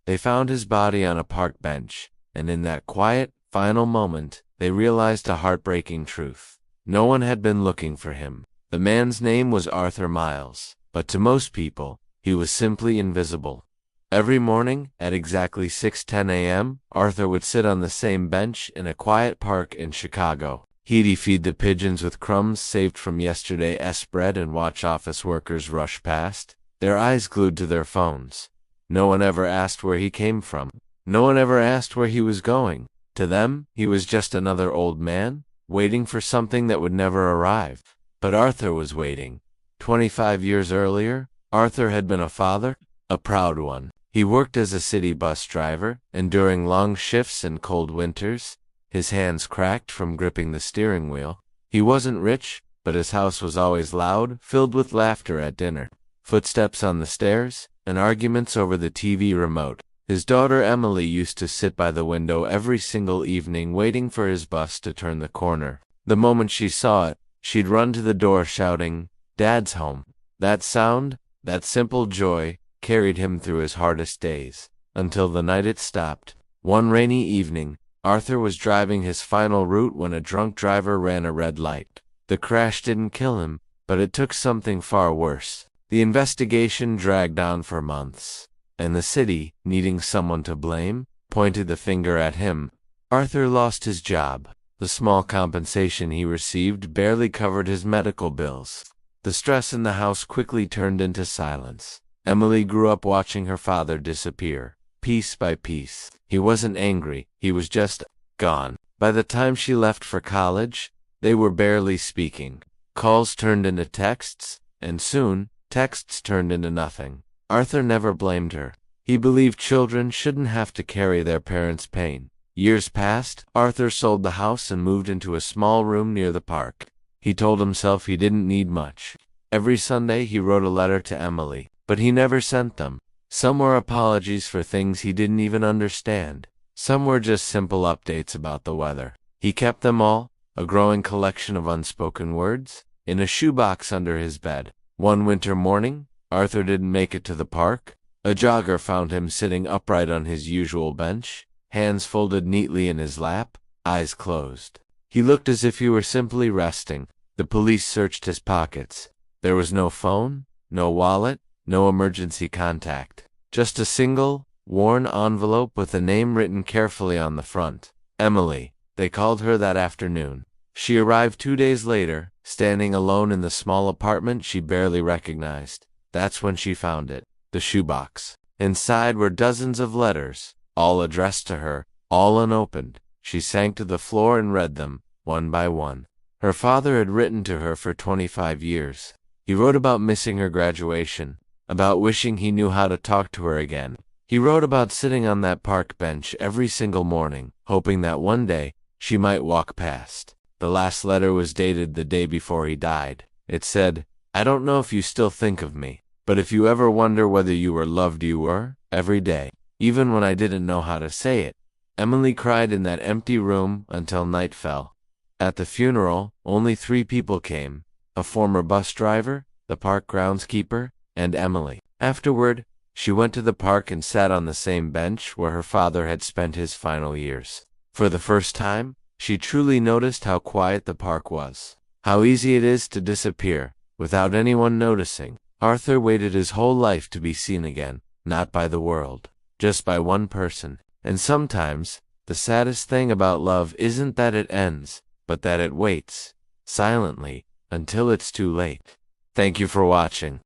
They found his body on a park bench, and in that quiet, final moment, they realized a heartbreaking truth. No one had been looking for him. The man's name was Arthur Miles, but to most people, he was simply invisible. Every morning, at exactly 6:10 a.m., Arthur would sit on the same bench in a quiet park in Chicago. He'd feed the pigeons with crumbs saved from yesterday's bread and watch office workers rush past, their eyes glued to their phones. No one ever asked where he came from. No one ever asked where he was going. To them, he was just another old man, waiting for something that would never arrive. But Arthur was waiting. 25 years earlier, Arthur had been a father, a proud one. He worked as a city bus driver, and during long shifts and cold winters, his hands cracked from gripping the steering wheel. He wasn't rich, but his house was always loud, filled with laughter at dinner, footsteps on the stairs, and arguments over the TV remote. His daughter Emily used to sit by the window every single evening waiting for his bus to turn the corner. The moment she saw it, she'd run to the door shouting, "Dad's home." That sound, that simple joy, carried him through his hardest days, until the night it stopped. One rainy evening, Arthur was driving his final route when a drunk driver ran a red light. The crash didn't kill him, but it took something far worse. The investigation dragged on for months, and the city, needing someone to blame, pointed the finger at him. Arthur lost his job. The small compensation he received barely covered his medical bills. The stress in the house quickly turned into silence. Emily grew up watching her father disappear, piece by piece. He wasn't angry, he was just gone. By the time she left for college, they were barely speaking. Calls turned into texts, and soon, texts turned into nothing. Arthur never blamed her. He believed children shouldn't have to carry their parents' pain. Years passed, Arthur sold the house and moved into a small room near the park. He told himself he didn't need much. Every Sunday he wrote a letter to Emily, but he never sent them. Some were apologies for things he didn't even understand. Some were just simple updates about the weather. He kept them all, a growing collection of unspoken words, in a shoebox under his bed. One winter morning, Arthur didn't make it to the park. A jogger found him sitting upright on his usual bench, hands folded neatly in his lap, eyes closed. He looked as if he were simply resting. The police searched his pockets. There was no phone, no wallet, no emergency contact. Just a single, worn envelope with a name written carefully on the front. Emily. They called her that afternoon. She arrived 2 days later, standing alone in the small apartment she barely recognized. That's when she found it, the shoebox. Inside were dozens of letters, all addressed to her, all unopened. She sank to the floor and read them, one by one. Her father had written to her for 25 years. He wrote about missing her graduation, about wishing he knew how to talk to her again. He wrote about sitting on that park bench every single morning, hoping that one day, she might walk past. The last letter was dated the day before he died. It said, "I don't know if you still think of me, but if you ever wonder whether you were loved, you were, every day, even when I didn't know how to say it." Emily cried in that empty room until night fell. At the funeral, only 3 people came: a former bus driver, the park groundskeeper, and Emily. Afterward, she went to the park and sat on the same bench where her father had spent his final years. For the first time, she truly noticed how quiet the park was, how easy it is to disappear, without anyone noticing. Arthur waited his whole life to be seen again, not by the world, just by one person. And sometimes, the saddest thing about love isn't that it ends, but that it waits, silently, until it's too late. Thank you for watching.